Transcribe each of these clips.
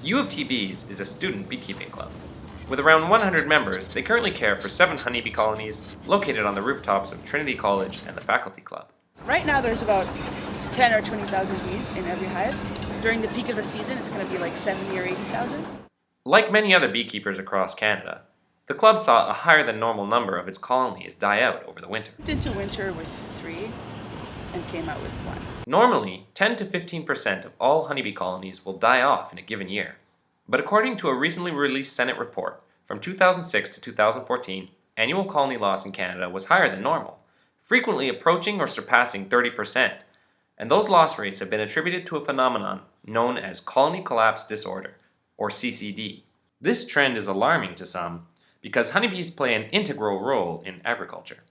U of T Bees is a student beekeeping club. With around 100 members, they currently care for 7 honeybee colonies located on the rooftops of Trinity College and the faculty club. Right now there's about 10 or 20,000 bees in every hive. During the peak of the season, it's going to be like 70 or 80,000. Like many other beekeepers across Canada, the club saw a higher than normal number of its colonies die out over the winter. Went into winter with 3 and came out with 1. Normally, 10 to 15% of all honeybee colonies will die off in a given year. But according to a recently released Senate report, from 2006 to 2014, annual colony loss in Canada was higher than normal, frequently approaching or surpassing 30%, and those loss rates have been attributed to a phenomenon known as colony collapse disorder, or CCD. This trend is alarming to some because honeybees play an integral role in agriculture.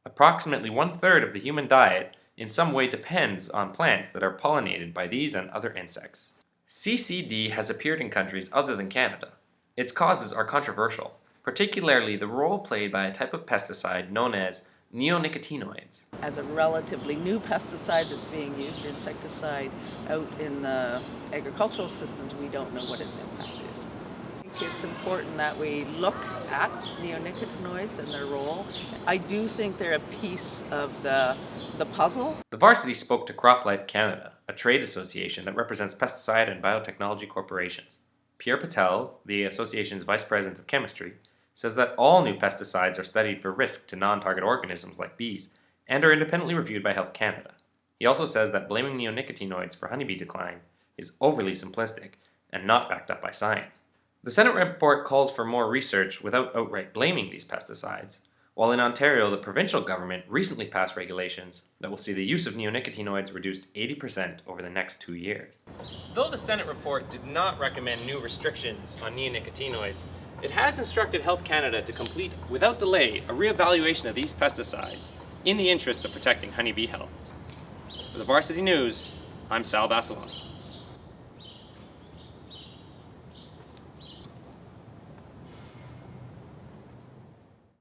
Approximately 1/3 of the human diet in some way depends on plants that are pollinated by these and other insects. CCD has appeared in countries other than Canada. Its causes are controversial, particularly the role played by a type of pesticide known as neonicotinoids. As a relatively new pesticide that's being used, insecticide, out in the agricultural systems, we don't know what its impact is. I think it's important that we look at neonicotinoids and their role. I do think they're a piece of the puzzle. The Varsity spoke to CropLife Canada, a trade association that represents pesticide and biotechnology corporations. Pierre Patel, the association's vice president of chemistry, says that all new pesticides are studied for risk to non-target organisms like bees and are independently reviewed by Health Canada. He also says that blaming neonicotinoids for honeybee decline is overly simplistic and not backed up by science. The Senate report calls for more research without outright blaming these pesticides, while in Ontario the provincial government recently passed regulations that will see the use of neonicotinoids reduced 80% over the next 2 years. Though the Senate report did not recommend new restrictions on neonicotinoids, it has instructed Health Canada to complete, without delay, a reevaluation of these pesticides in the interests of protecting honeybee health. For the Varsity News, I'm Sal Basilone.